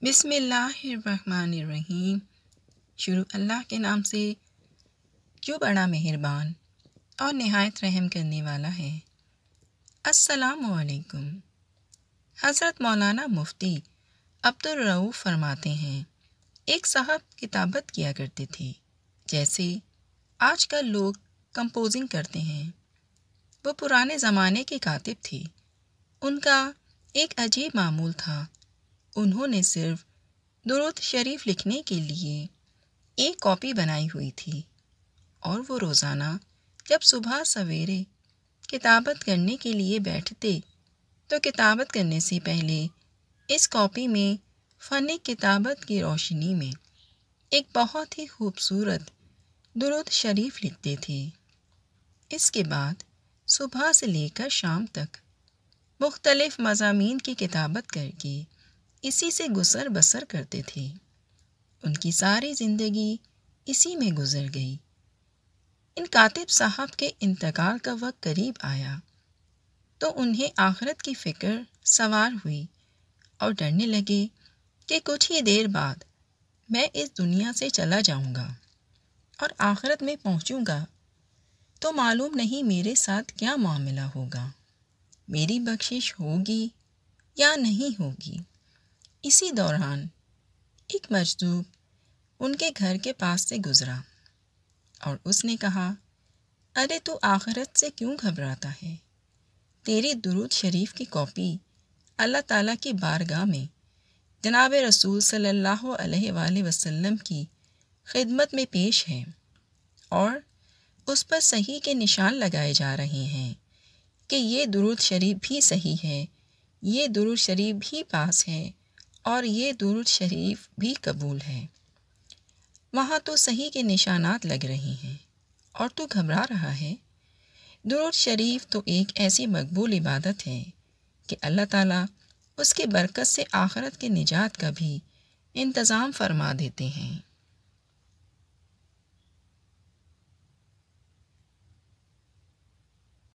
بسم اللہ الرحمن الرحیم۔ شروع اللہ کے نام سے جو بڑا مہربان اور نہایت رحم کرنے والا ہے۔ السلام علیکم۔ حضرت مولانا مفتی عبدالرؤف فرماتے ہیں، ایک صاحب کتابت کیا کرتے تھے جیسے آج کل لوگ کمپوزنگ کرتے ہیں۔ وہ پرانے زمانے کے کاتب تھے۔ ان کا ایک عجیب معمول تھا۔ انہوں نے صرف درود شریف لکھنے کے لیے ایک کاپی بنائی ہوئی تھی، اور وہ روزانہ جب صبح سویرے کتابت کرنے کے لیے بیٹھتے تو کتابت کرنے سے پہلے اس کاپی میں فن کتابت کی روشنی میں ایک بہت ہی خوبصورت درود شریف لکھتے تھے۔ اس کے بعد صبح سے لے کر شام تک مختلف مضامین کی کتابت کر کے اسی سے گزر بسر کرتے تھے۔ ان کی ساری زندگی اسی میں گزر گئی۔ ان کاتب صاحب کے انتقال کا وقت قریب آیا تو انہیں آخرت کی فکر سوار ہوئی اور ڈرنے لگے کہ کچھ ہی دیر بعد میں اس دنیا سے چلا جاؤں گا اور آخرت میں پہنچوں گا تو معلوم نہیں میرے ساتھ کیا معاملہ ہوگا، میری بخشش ہوگی یا نہیں ہوگی۔ اسی دوران ایک مجذوب ان کے گھر کے پاس سے گزرا اور اس نے کہا، ارے تو آخرت سے کیوں گھبراتا ہے؟ تیری درود شریف کی کاپی اللہ تعالیٰ کی بارگاہ میں جناب رسول صلی اللہ علیہ وآلہ وسلم کی خدمت میں پیش ہے، اور اس پر صحیح کے نشان لگائے جا رہے ہیں کہ یہ درود شریف بھی صحیح ہے، یہ درود شریف بھی پاس ہے، اور یہ درود شریف بھی قبول ہے۔ وہاں تو صحیح کے نشانات لگ رہے ہیں اور تو گھبرا رہا ہے۔ درود شریف تو ایک ایسی مقبول عبادت ہے کہ اللہ تعالیٰ اس کی برکت سے آخرت کے نجات کا بھی انتظام فرما دیتے ہیں۔